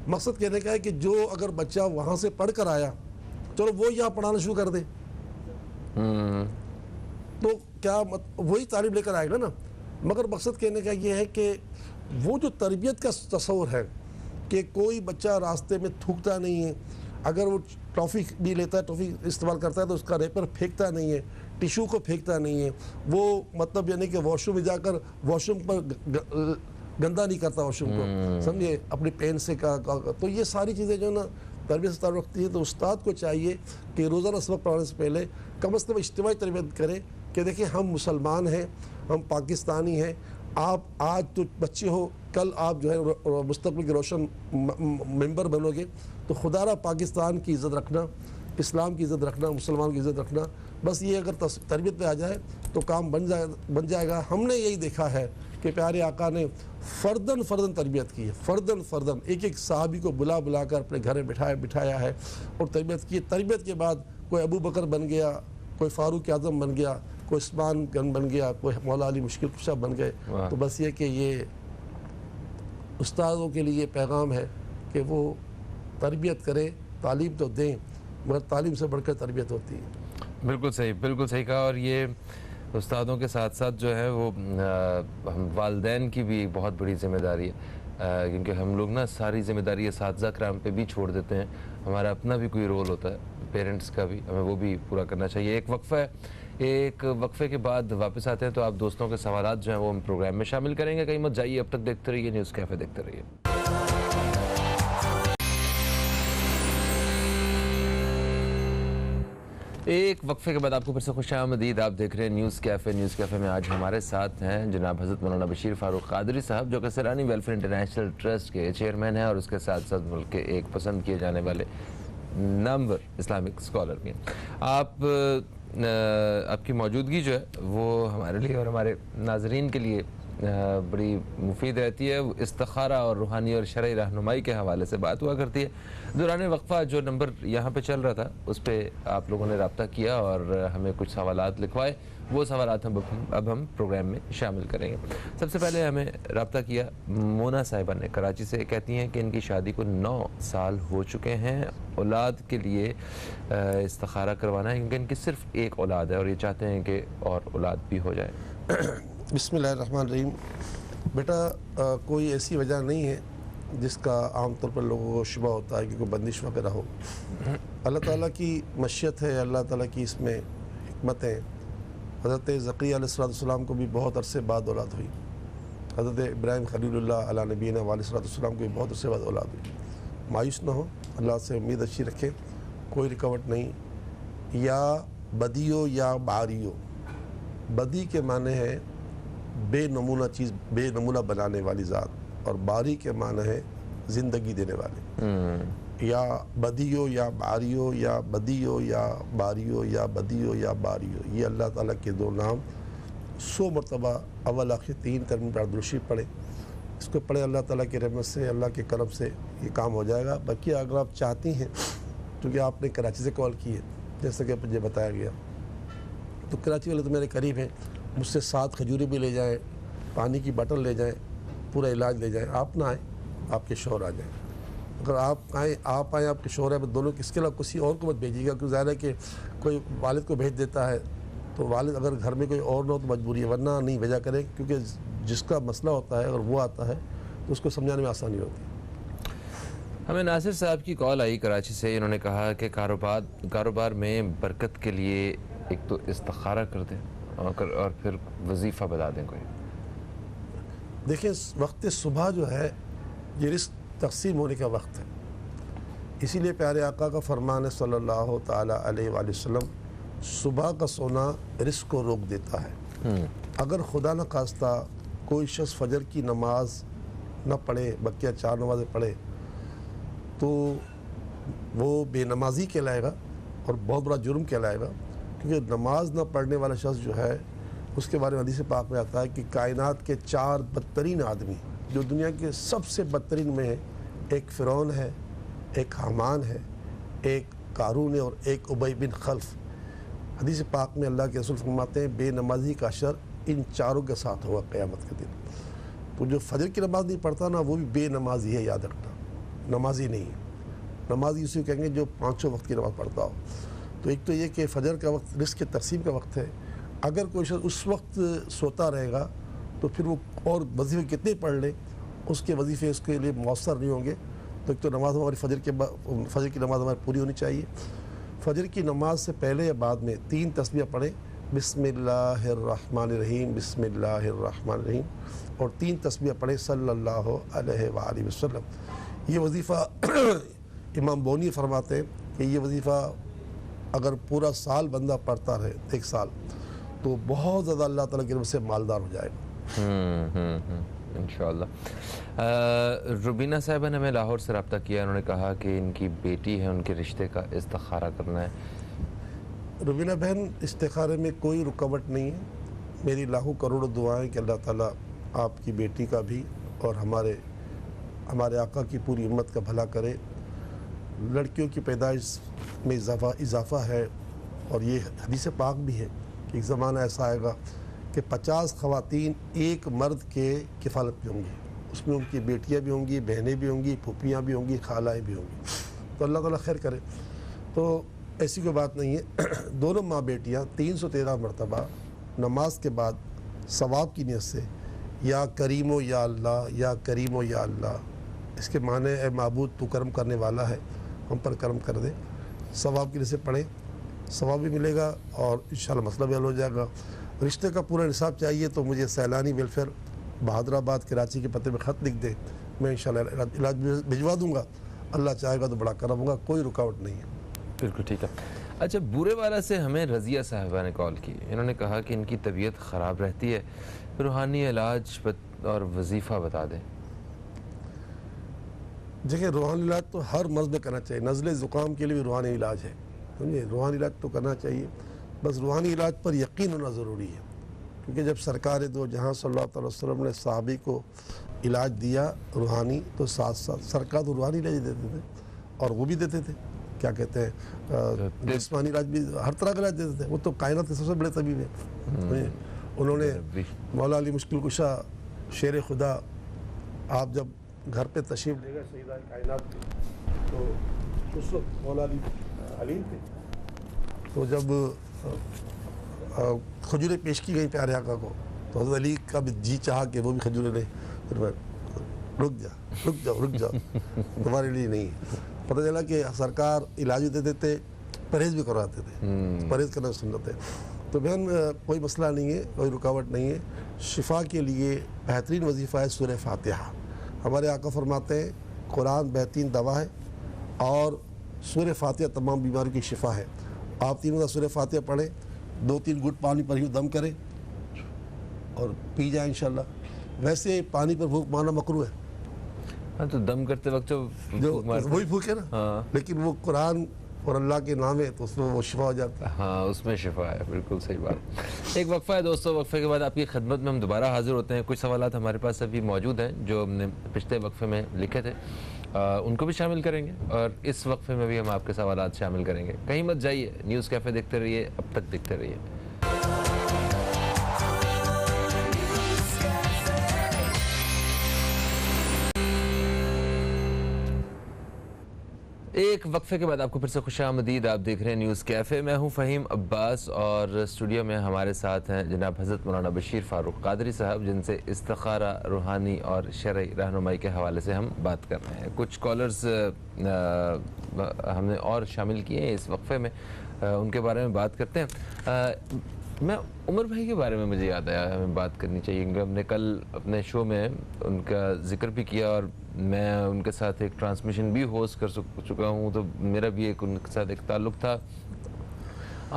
مقصد کہنے کا ہے کہ جو اگر بچہ وہاں سے پڑھ کر آیا چلو وہ یہاں پڑھانا شروع کر دے, تو کیا وہی تعلیم لے کر آئے گا نا. مگر مقصد کہنے کا یہ ہے کہ وہ جو تربیت کا تصور ہے کہ کوئی بچہ راستے میں تھوکتا نہیں ہے, اگر وہ ٹافی بھی لیتا ہے, ٹافی استعمال کرتا ہے تو اس کا ریپر پھینکتا نہیں ہے, ٹیشو کو پھینکتا نہیں ہے, وہ مطلب یعنی کہ واش روم میں جا کر واش روم پر گندا نہیں کرتا واش روم کو, سمجھے, اپنی پین سے تو یہ ساری چیزیں جو ہے نا تربیت سے تعلق رکھتی ہے. تو استاد کو چاہیے کہ روزانہ سبق پڑھانے سے پہلے کم از کم اجتماعی تربیت کرے کہ دیکھیں ہم مسلمان ہیں, ہم پاکستانی ہیں, آپ آج تو بچے ہو, کل آپ جو ہے مستقبل کے روشن ممبر بنو گے, تو خدا را پاکستان کی عزت رکھنا, اسلام کی عزت رکھنا, مسلمان کی عزت رکھنا, بس یہ اگر تربیت پہ آ جائے تو کام بن جائے گا. ہم نے یہی دیکھا ہے کہ پیارے آقا نے فردن فردن تربیت کی ہے، فردن فردن ایک ایک صحابی کو بلا بلا کر اپنے گھر میں بٹھایا ہے اور تربیت کی. تربیت کے بعد کوئی ابو بکر بن گیا، کوئی فاروق اعظم بن گیا، کوئی عثمان گن بن گیا، کوئی مولا علی مشکل کشا بن گئے. تو بس یہ کہ یہ استادوں کے لیے پیغام ہے کہ وہ تربیت کریں، تعلیم تو دیں مگر تعلیم سے بڑھ کر تربیت ہوتی ہے. بالکل صحیح کہا. اور یہ استادوں کے ساتھ ساتھ جو ہے وہ والدین کی بھی بہت بڑی ذمہ داری ہے، کیونکہ ہم لوگ نا ساری ذمہ داری اساتذہ کرام پہ بھی چھوڑ دیتے ہیں. ہمارا اپنا بھی کوئی رول ہوتا ہے پیرنٹس کا بھی، ہمیں وہ بھی پورا کرنا چاہیے. ایک وقفہ ہے، ایک وقفے کے بعد واپس آتے ہیں تو آپ دوستوں کے سوالات جو ہیں وہ ہم پروگرام میں شامل کریں گے. کہیں مت جائیے، اب تک دیکھتے رہیے نیوز کیفے، دیکھتے رہیے. ایک وقفے کے بعد آپ کو پھر سے خوش آمدید. آپ دیکھ رہے ہیں نیوز کیفے. نیوز کیفے میں آج ہمارے ساتھ ہیں جناب حضرت مولانا بشیر فاروق قادری صاحب، جو کہ سیلانی ویلفیئر انٹرنیشنل ٹرسٹ کے چیئرمین ہیں اور اس کے ساتھ ساتھ ملک کے ایک پسند کیے جانے والے نامور اسلامک اسکالر بھی ہیں. آپ کی موجودگی جو ہے وہ ہمارے لیے اور ہمارے ناظرین کے لیے بڑی مفید رہتی ہے. استخارہ اور روحانی اور شرعی رہنمائی کے حوالے سے بات ہوا کرتی ہے. دوران وقفہ جو نمبر یہاں پہ چل رہا تھا اس پہ آپ لوگوں نے رابطہ کیا اور ہمیں کچھ سوالات لکھوائے. وہ سوالات اب ہم پروگرام میں شامل کریں گے. سب سے پہلے ہمیں رابطہ کیا مونا صاحبہ نے کراچی سے. کہتی ہیں کہ ان کی شادی کو 9 سال ہو چکے ہیں. اولاد کے لیے استخارہ کروانا ہے کیونکہ ان کی صرف ایک اولاد ہے اور یہ چاہتے ہیں کہ اور اولاد بھی ہو جائے. بسم اللہ الرحمن الرحیم. بیٹا کوئی ایسی وجہ نہیں ہے جس کا عام طور پر لوگوں کو شبہ ہوتا ہے کہ کوئی بندش وغیرہ ہو. اللہ تعالیٰ کی مشیت ہے، اللہ تعالیٰ کی اس میں حکمت ہے. حضرت زکریا علیہ السلام کو بھی بہت عرصے بعد اولاد ہوئی. حضرت ابراہیم خلیل اللہ علیہ نبینا علیہ السلام کو بھی بہت عرصے بعد اولاد ہوئی. مایوس نہ ہو، اللہ سے امید اچھی رکھیں، کوئی رکاوٹ نہیں. یا بدیو یا باریو. بدی کے معنی ہے بے نمونہ چیز، بے نمونہ بنانے والی ذات، اور باری کے معنی ہے زندگی دینے والے. یا بدیو یا باریو، یا بدیو یا باریو، یا بدیو یا باریو. یہ اللہ تعالیٰ کے 2 نام 100 مرتبہ اول آخر 3 ترمیم پر درشی پڑھیں. اس کو پڑھیں، اللہ تعالیٰ کی رحمت سے، اللہ کے کرم سے یہ کام ہو جائے گا. باقی اگر آپ چاہتی ہیں، کیونکہ آپ نے کراچی سے کال کی ہے جیسا کہ مجھے بتایا گیا، تو کراچی والے تو میرے قریب ہیں، مجھ سے 7 کھجوریں بھی لے جائیں، پانی کی بٹل لے جائیں، پورا علاج لے جائیں. آپ نہ آئیں، آپ کے شوہر آ جائیں. اگر آپ آئیں آپ کے شوہر ہیں، دونوں اس کے علاوہ کسی اور کو مت بھیجیے گا، کیونکہ ظاہر ہے کہ کوئی والد کو بھیج دیتا ہے تو والد اگر گھر میں کوئی اور نہ ہو تو مجبوری ہے، ورنہ نہیں بھیجا کرے، کیونکہ جس کا مسئلہ ہوتا ہے اگر وہ آتا ہے تو اس کو سمجھانے میں آسانی ہوتی ہے. ہمیں ناصر صاحب کی کال آئی کراچی سے. انہوں نے کہا کہ کاروبار میں برکت کے لیے ایک تو استخارہ کر دیں اور پھر وظیفہ بتا دیں کوئی. دیکھیں، وقت صبح جو ہے یہ رزق تقسیم ہونے کا وقت ہے. اسی لیے پیارے آقا کا فرمان ہے صلی اللہ تعالیٰ علیہ وآلہ وسلم، صبح کا سونا رزق کو روک دیتا ہے. اگر خدا نہ خواستہ کوئی شخص فجر کی نماز نہ پڑھے، بقیہ 4 نمازیں پڑھے، تو وہ بے نمازی کہلائے گا اور بہت بڑا جرم کہلائے گا. کیونکہ نماز نہ پڑھنے والا شخص جو ہے اس کے بارے میں حدیث پاک میں آتا ہے کہ کائنات کے 4 بدترین آدمی جو دنیا کے سب سے بدترین میں ہیں، ایک فرعون ہے، ایک حامان ہے، ایک قارون ہے اور ایک ابی بن خلف. حدیث پاک میں اللہ کے رسول فرماتے ہیں بے نمازی کا شر ان 4 کے ساتھ ہوگا قیامت کے دن. تو جو فجر کی نماز نہیں پڑھتا نا، وہ بھی بے نمازی ہے، یاد رکھنا. نمازی نہیں ہے. نمازی اسی کو کہیں گے جو 5 وقت کی نماز پڑھتا ہو. تو ایک تو یہ کہ فجر کا وقت رزق کی تقسیم کا وقت ہے. اگر کوئی شخص اس وقت سوتا رہے گا تو پھر وہ اور وظیفے کتنے پڑھ لے، اس کے وظیفے اس کے لیے مؤثر نہیں ہوں گے. تو ایک تو نماز ہماری فجر کی نماز ہماری پوری ہونی چاہیے. فجر کی نماز سے پہلے یا بعد میں 3 تسبیح پڑھیں، بسم اللہ الرحمن الرحیم، بسم اللہ الرحمن الرحیم، اور 3 تسبیح پڑھیں صلی اللہ علیہ وآلہ وسلم. یہ وظیفہ امام بونی فرماتے ہیں کہ یہ وظیفہ اگر پورا سال بندہ پڑھتا رہے، 1 سال، تو بہت زیادہ اللہ تعالیٰ کی رحمت سے مالدار ہو جائے گا. انشاءاللہ. روبینہ صاحبہ نے ہمیں لاہور سے رابطہ کیا. انہوں نے کہا کہ ان کی بیٹی ہے، ان کے رشتے کا استخارہ کرنا ہے. روبینہ بہن، استخارے میں کوئی رکاوٹ نہیں ہے. میری لاکھوں کروڑوں دعائیں کہ اللہ تعالیٰ آپ کی بیٹی کا بھی اور ہمارے آقا کی پوری امت کا بھلا کرے. لڑکیوں کی پیدائش میں اضافہ ہے اور یہ حدیث پاک بھی ہے کہ ایک زمانہ ایسا آئے گا کہ 50 خواتین ایک مرد کے کفالت میں ہوں گی. اس میں ان کی بیٹیاں بھی ہوں گی, بہنیں بھی ہوں گی, پھوپھیاں بھی ہوں گی, خالائیں بھی ہوں گی. تو اللہ تعالیٰ خیر کرے. تو ایسی کوئی بات نہیں ہے. دونوں ماں بیٹیاں 313 مرتبہ نماز کے بعد ثواب کی نیت سے یا کریم و یا اللہ, یا کریم و یا اللہ, اس کے معنی اے معبود تو کرم کرنے والا ہے, ہم پر کرم کر دے, ثواب کی نیت سے پڑھیں, ثواب بھی ملے گا اور انشاءاللہ مسئلہ بھی حل ہو جائے گا. رشتے کا پورا نصاب چاہیے تو مجھے سیلانی ویلفیئر بہادر آباد کراچی کے پتے میں خط لکھ دے, میں انشاءاللہ علاج بھجوا دوں گا. اللہ چاہے گا تو بڑا کرم ہوگا, کوئی رکاوٹ نہیں ہے. بالکل ٹھیک ہے. اچھا, بورے والا سے ہمیں رضیہ صاحبہ نے کال کی. انہوں نے کہا کہ ان کی طبیعت خراب رہتی ہے, روحانی علاج اور وظیفہ بتا دیں. دیکھیں, روحانی علاج تو ہر مرض میں کرنا چاہیے. نزلے زکام کے لیے بھی روحانی علاج ہے, سمجھے, روحانی علاج تو کرنا چاہیے. بس روحانی علاج پر یقین ہونا ضروری ہے, کیونکہ جب سرکار دو جہاں صلی اللہ علیہ وسلم نے صحابی کو علاج دیا روحانی, تو ساتھ ساتھ سرکار تو روحانی علاج دیتے تھے اور وہ بھی دیتے تھے, کیا کہتے ہیں, جسمانی علاج بھی, ہر طرح کا علاج دیتے تھے. وہ تو کائنات کے سب سے بڑے طبیب ہیں. انہوں نے مولا علی مشکل کشا شیر خدا, آپ جب گھر پہ تشریف لے گئے سیدہ کائنات کے, تو اس وقت مولا علی علیم تھے. تو جب کھجوریں پیش کی گئی پیارے آقا کو, تو حضرت علی کا بھی جی چاہا کہ وہ بھی کھجوریں لیں. رک جاؤ تمہارے لیے نہیں. پتہ چلا کہ سرکار علاج بھی دیتے تھے, پرہیز بھی کرواتے تھے, پرہیز کرنا سنت ہے. تو بہن کوئی مسئلہ نہیں ہے, کوئی رکاوٹ نہیں ہے. شفا کے لیے بہترین وظیفہ ہے سورہ فاتحہ. ہمارے آقا فرماتے ہیں قرآن بہترین دوا ہے اور سورہ فاتحہ تمام بیماریوں کی شفا ہے. آپ 3 سورہ فاتحہ پڑھیں, 2-3 گھٹ پانی پر ہی دم کریں اور پی جائیں انشاءاللہ. ویسے پانی پر پھونک مارنا مکروہ ہے. ہاں, تو دم کرتے وقت جو وہی پھونکے نا, لیکن وہ قرآن اور اللہ کے نام ہے تو اس میں وہ شفا ہو جاتا ہے. ہاں, اس میں شفا ہے. بالکل صحیح بات. ایک وقفہ ہے دوستوں, وقفے کے بعد آپ کی خدمت میں ہم دوبارہ حاضر ہوتے ہیں. کچھ سوالات ہمارے پاس ابھی موجود ہیں جو ہم نے پچھلے وقفے میں لکھے تھے, ان کو بھی شامل کریں گے اور اس وقفے میں بھی ہم آپ کے سوالات شامل کریں گے. کہیں مت جائیے, نیوز کیفے دیکھتے رہیے, اب تک دیکھتے رہیے. ایک وقفے کے بعد آپ کو پھر سے خوش آمدید. آپ دیکھ رہے ہیں نیوز کیفے. میں ہوں فہیم عباس اور اسٹوڈیو میں ہمارے ساتھ ہیں جناب حضرت مولانا بشیر فاروق قادری صاحب, جن سے استخارہ, روحانی اور شرعی رہنمائی کے حوالے سے ہم بات کر رہے ہیں. کچھ کالرز ہم نے اور شامل کیے ہیں اس وقفے میں, ان کے بارے میں بات کرتے ہیں. میں عمر بھائی کے بارے میں مجھے یاد آیا ہمیں بات کرنی چاہیے, کیونکہ ہم نے کل اپنے شو میں ان کا ذکر بھی کیا اور میں ان کے ساتھ ایک ٹرانسمیشن بھی ہوسٹ کر چکا ہوں, تو میرا بھی ایک ان کے ساتھ ایک تعلق تھا.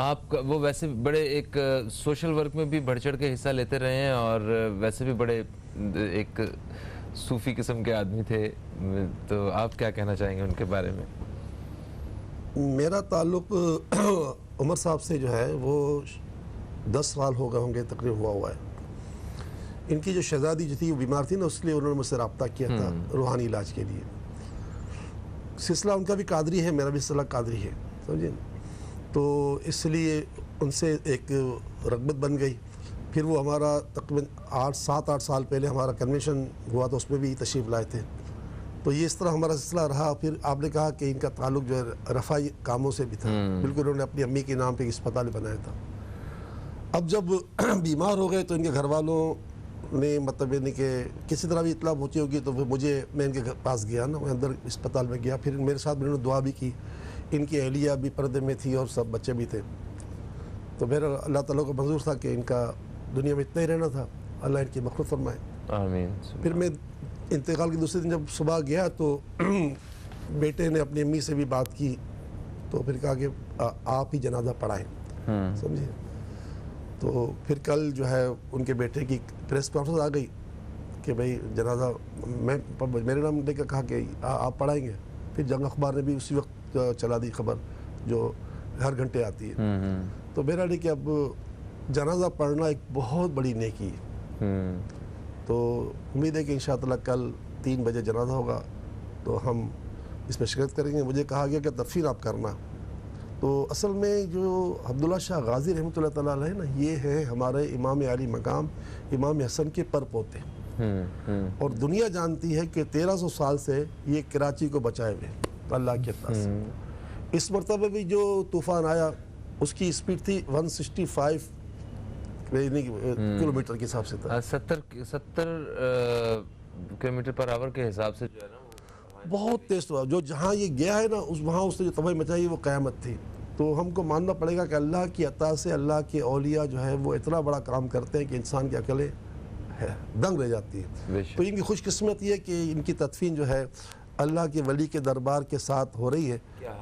آپ کا وہ ویسے بڑے ایک سوشل ورک میں بھی بڑھ چڑھ کے حصہ لیتے رہے ہیں اور ویسے بھی بڑے ایک صوفی قسم کے آدمی تھے, تو آپ کیا کہنا چاہیں گے ان کے بارے میں؟ میرا تعلق عمر صاحب سے جو ہے وہ 10 سال ہو گئے ہوں گے تقریباً ہوا ہے. ان کی جو شہزادی جو تھی وہ بیمار تھی نا, اس لیے انہوں نے مجھ سے رابطہ کیا تھا روحانی علاج کے لیے. سلسلہ ان کا بھی قادری ہے, میرا بھی سلسلہ قادری ہے, سمجھے. تو اس لیے ان سے ایک رغبت بن گئی. پھر وہ ہمارا تقریباً 7-8 سال پہلے ہمارا کنونشن ہوا تو اس میں بھی تشریف لائے تھے. تو یہ اس طرح ہمارا سلسلہ رہا. پھر آپ نے کہا کہ ان کا تعلق جو ہے رفائی کاموں سے بھی تھا. بالکل انہوں نے اپنی امی کے نام پہ ایک اسپتال بنایا تھا. اب جب بیمار ہو گئے تو ان کے گھر والوں نے مطلب یعنی کہ کسی طرح بھی اطلاع پہنچی ہوگی تو میں ان کے پاس گیا نا, میں اندر اسپتال میں گیا. پھر میرے ساتھ انہوں نے دعا بھی کی. ان کی اہلیہ بھی پردے میں تھی اور سب بچے بھی تھے. تو میرا اللہ تعالیٰ کو منظور تھا کہ ان کا دنیا میں اتنا ہی رہنا تھا, اللہ ان کی مغفرت فرمائے. آمین. پھر میں انتقال کے دوسرے دن جب صبح گیا تو بیٹے نے اپنی امی سے بھی بات کی, تو پھر کہا کہ آپ ہی جنازہ پڑھائیں, سمجھے. تو پھر کل جو ہے ان کے بیٹے کی پریس کانفرنس آ گئی کہ بھئی جنازہ, میرے نام لے کر کہا کہ آپ پڑھائیں گے. پھر جنگ اخبار نے بھی اسی وقت چلا دی خبر جو ہر گھنٹے آتی ہے. تو میرا نہیں کہ اب جنازہ پڑھنا ایک بہت بڑی نیکی ہے. تو امید ہے کہ انشاءاللہ کل 3 بجے جنازہ ہوگا تو ہم اس میں شرکت کریں گے. مجھے کہا گیا کہ تدفین آپ کرنا. تو اصل میں جو عبداللہ شاہ غازی رحمۃ اللہ تعالیٰ علیہ نا یہ ہے ہمارے امام عالی مقام امام حسن کے پر پوتے, اور دنیا جانتی ہے کہ 1300 سال سے یہ کراچی کو بچائے ہوئے اللہ کے عطا سے. اس مرتبہ بھی جو طوفان آیا اس کی اسپیڈ تھی 165 کلومیٹر کے حساب سے تھا, 70 کلومیٹر پر آور کے حساب سے جو ہے نا بہت تیز ہوا. جو جہاں یہ گیا ہے نا وہاں اس نے جو تباہی مچائی وہ قیامت تھی. تو ہم کو ماننا پڑے گا کہ اللہ کی عطا سے اللہ کے اولیاء جو ہے وہ اتنا بڑا کام کرتے ہیں کہ انسان کی عقلیں دنگ رہ جاتی ہے. تو ان کی خوش قسمت یہ کہ ان کی تدفین جو ہے اللہ کے ولی کے دربار کے ساتھ ہو رہی ہے.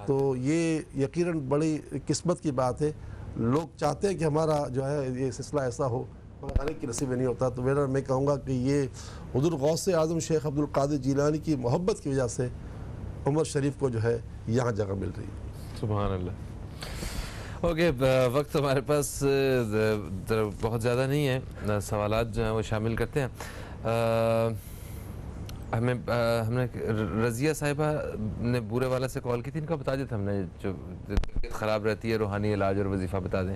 تو یہ یقیناً بڑی قسمت کی بات ہے. لوگ چاہتے ہیں کہ ہمارا جو ہے یہ سلسلہ ایسا ہو, ہر ایک کی نصیب میں نہیں ہوتا. تو میں کہوں گا کہ یہ حضور غوث اعظم شیخ عبد القادر جیلانی کی محبت کی وجہ سے عمر شریف کو جو ہے یہاں جگہ مل رہی ہے. سبحان اللہ. اوکے, وقت ہمارے پاس بہت زیادہ نہیں ہے, سوالات جو ہیں وہ شامل کرتے ہیں. ہم نے رضیہ صاحبہ نے بورے والا سے کال کی تھی, ان کا بتا دیتا ہم نے جو خراب رہتی ہے روحانی علاج اور وظیفہ بتا دیں.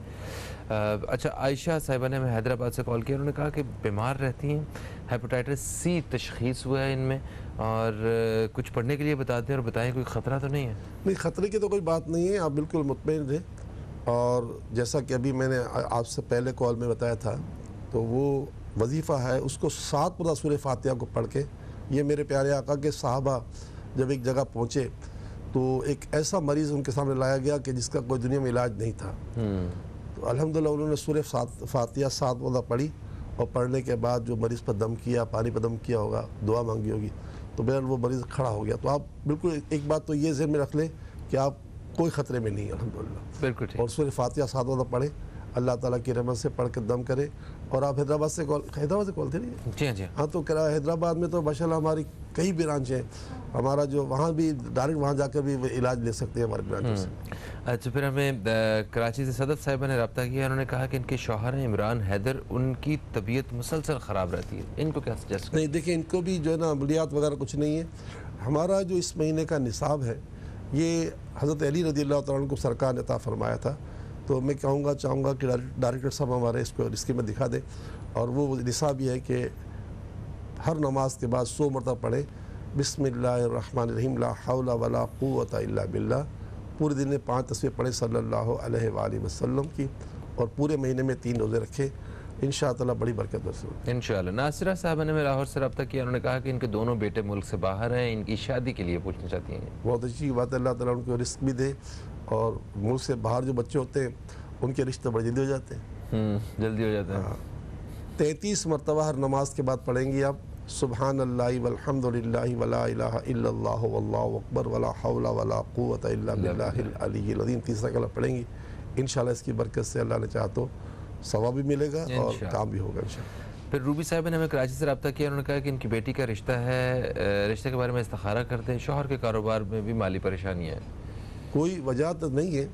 اچھا, عائشہ صاحبہ نے ہمیں حیدرآباد سے کال کیا, انہوں نے کہا کہ بیمار رہتی ہیں, ہیپاٹائٹس سی تشخیص ہوا ہے ان میں, اور کچھ پڑھنے کے لیے بتا دیں اور بتائیں کوئی خطرہ تو نہیں ہے. نہیں, خطرے کی تو کوئی بات نہیں ہے, آپ بالکل مطمئن رہیں. اور جیسا کہ ابھی میں نے آپ سے پہلے کال میں بتایا تھا تو وہ وظیفہ ہے, اس کو 7 مرتبہ سورہ فاتحہ کو پڑھ کے. یہ میرے پیارے آقا کے صحابہ جب ایک جگہ پہنچے تو ایک ایسا مریض ان کے سامنے لایا گیا کہ جس کا کوئی دنیا میں علاج نہیں تھا. تو الحمدللہ انہوں نے سورہ فاتحہ 7 مرتبہ پڑھی, اور پڑھنے کے بعد جو مریض پر دم کیا, پانی پر دم کیا ہوگا, دعا مانگی ہوگی, تو بہرحال وہ مریض کھڑا ہو گیا. تو آپ بالکل ایک بات تو یہ ذہن میں رکھ لیں کہ آپ کوئی خطرے میں نہیں ہیں الحمدللہ. بالکل ٹھیک. اور سورہ فاتحہ 7 مرتبہ پڑھیں, اللہ تعالیٰ کی رحمت سے پڑھ کے دم کرے. اور آپ حیدرآباد سے کال تھے نہیں؟ جی جی ہاں. تو حیدرآباد میں تو ماشاءاللہ ہماری کئی برانچ ہیں, ہمارا جو وہاں بھی ڈائریکٹ وہاں جا کر بھی علاج لے سکتے ہیں ہمارے برانچوں سے. اچھا, پھر ہمیں کراچی سے صدف صاحبہ نے رابطہ کیا, انہوں نے کہا کہ ان کے شوہر ہیں عمران حیدر, ان کی طبیعت مسلسل خراب رہتی ہے, ان کو کیا سجیسٹ کریں؟ نہیں دیکھیں, ان کو بھی جو ہے نا عملیات وغیرہ کچھ نہیں ہے. ہمارا جو اس مہینے کا نصاب ہے یہ حضرت علی رضی اللہ تعالیٰ عنہ کو سرکار نے عطا فرمایا تھا. تو میں چاہوں گا کہ ڈائریکٹر صاحب ہمارے اس کو اسکیم میں دکھا دیں. اور وہ نصاب یہ ہے کہ ہر نماز کے بعد 100 مرتبہ پڑھیں بسم اللہ الرحمن الرحیم لا حول ولا قوت الا باللہ. پورے دن میں 5 تصویر پڑھیں صلی اللہ علیہ وآلہ وسلم کی, اور پورے مہینے میں 3 روزے رکھیں, انشاءاللہ بڑی برکت برسے ہوگی انشاءاللہ. ناصرہ صاحبہ نے لاہور سے رابطہ کیا, انہوں نے کہا کہ ان کے دونوں بیٹے ملک سے باہر ہیں, ان کی شادی کے لیے پوچھنا چاہتی ہیں. بہت اچھی بات ہے, اللہ تعالیٰ ان کو رزق بھی دے. اور ملک سے باہر جو بچے ہوتے ہیں ان کے رشتے بڑے جلدی ہو جاتے ہیں. جلدی ہو جاتے ہیں. 33 مرتبہ ہر نماز کے بعد پڑھیں گی آپ سبحان اللہ والحمد للہ ولا الہ الا اللہ واللہ اکبر ولا حول ولا قوت الا باللہ العلی العظیم. تیسرا کلمہ پڑھیں گی, انشاءاللہ اس کی برکت سے اللہ نے چاہا تو ثواب بھی ملے گا اور کام بھی ہوگا انشاءاللہ. پھر روبی صاحب نے ہمیں کراچی سے رابطہ کیا, انہوں نے کہا کہ ان کی بیٹی کا رشتہ ہے, رشتے کے بارے میں استخارہ کرتے ہیں, شوہر کے کاروبار میں بھی مالی پریشانیاں ہیں. کوئی وجہ تو نہیں ہے,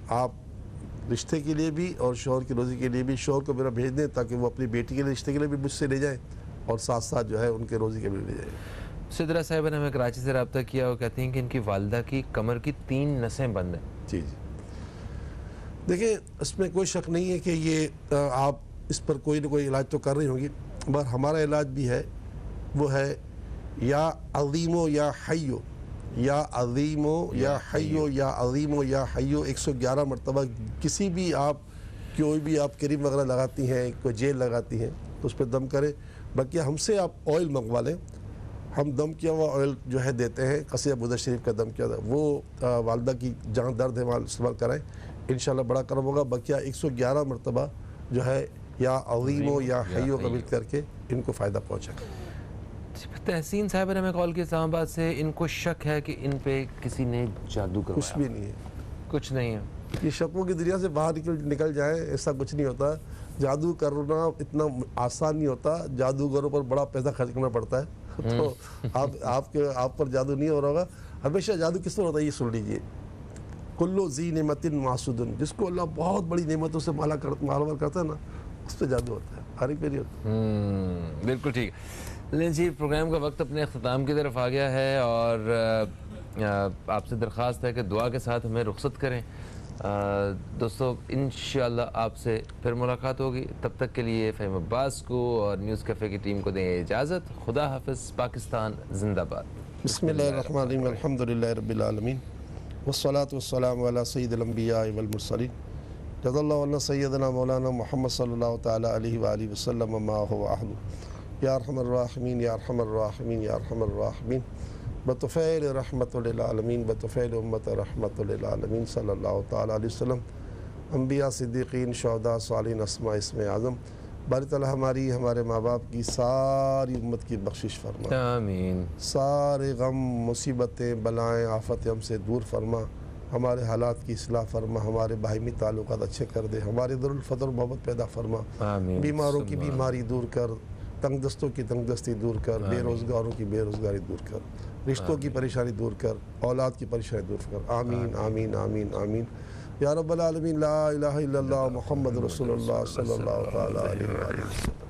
آپ رشتے کے لیے بھی اور شوہر کی روزی کے لیے بھی شوہر کو میرا بھیج دیں تاکہ وہ اپنی بیٹی کے لیے رشتے کے لیے بھی مجھ سے لے جائیں, اور ساتھ ساتھ جو ہے ان کے روزی کے بھی لے جائیں. سدرہ صاحبہ نے ہمیں کراچی سے رابطہ کیا, وہ کہتی ہیں کہ ان کی والدہ کی کمر کی 3 نسیں بند ہیں. جی جی, دیکھیں اس میں کوئی شک نہیں ہے کہ یہ آپ اس پر کوئی نہ کوئی علاج تو کر رہی ہوں گی, مگر ہمارا علاج بھی ہے, وہ ہے یا عظیمو یا حیو, یا عظیمو یا حیو, یا عظیمو یا حیو 111 مرتبہ. کسی بھی آپ کوئی بھی آپ کریم وغیرہ لگاتی ہیں, کوئی جیل لگاتی ہیں تو اس پہ دم کریں. بلکہ ہم سے آپ آئل منگوا لیں, ہم دم کیا ہوا آئل جو ہے دیتے ہیں, قصیہ بودر شریف کا دم کیا تھا, وہ والدہ کی جہاں درد ہے وہاں استعمال کرائیں, انشاءاللہ بڑا کرم ہوگا. بقیہ 111 مرتبہ جو ہے یا عظیمو یا حیو کا مل کر کے ان کو فائدہ پہنچے. تحسین صاحب نے ہمیں کال کی اسلام آباد سے, ان کو شک ہے کہ ان پہ کسی نے جادو کروایا. کچھ بھی نہیں ہے, کچھ نہیں ہے. یہ شکوں کی دنیا سے باہر نکل جائیں, ایسا کچھ نہیں ہوتا. جادو کرنا اتنا آسان نہیں ہوتا, جادوگروں پر بڑا پیسہ خرچ کرنا پڑتا ہے. تو آپ پر جادو نہیں ہو رہا ہوگا. ہمیشہ جادو کس طرح ہوتا ہے یہ سن لیجئے, کلو ذی نعمت محسود, جس کو اللہ بہت بڑی نعمتوں سے مالا مال کرتا ہے نا, اس پہ جادو ہوتا ہے. ہاری پیریڈ. بالکل ٹھیک. لیکن جی پروگرام کا وقت اپنے اختتام کی طرف آ گیا ہے اور آپ سے درخواست ہے کہ دعا کے ساتھ ہمیں رخصت کریں. دوستو انشاءاللہ آپ سے پھر ملاقات ہوگی. تب تک کے لیے فہیم عباس کو اور نیوز کیفے کی ٹیم کو دیں اجازت. خدا حافظ. پاکستان زندہ باد. بسم اللہ الرحمن الرحیم. الحمدللہ رب العالمین والصلاة والسلام علی سید الانبیاء والمرسلین. جزا اللہ عنا سیدنا مولانا محمد صلی اللہ تعالی علیہ وآلہ وسلم ما هو اہل. یا ارحم الراحمین یا ارحم الراحمین یا ارحم الراحمین. بطفیل رحمت للعالمین بطفیل امت رحمت للعالمین صلی اللہ تعالی علیہ وسلم. انبیاء صدیقین شہداء صالحین اسماء اسم اعظم. باری تعالیٰ ہمارے ماں باپ کی ساری امت کی بخشش فرما. آمین. سارے غم مصیبتیں بلائیں آفتیں ہم سے دور فرما. ہمارے حالات کی اصلاح فرما. ہمارے باہمی تعلقات اچھے کر دے. ہمارے در الفضل و محبت پیدا فرما. آمین. بیماروں کی بیماری دور کر. تنگ دستوں کی تنگ دستی دور کر. بے روزگاروں کی بے روزگاری دور کر. رشتوں کی پریشانی دور کر. اولاد کی پریشانی دور کر. آمین آمین آمین آمین یا رب العالمین. لا الہ الا اللہ محمد رسول اللہ صلی اللہ تعالی علیہ وآلہ وسلم.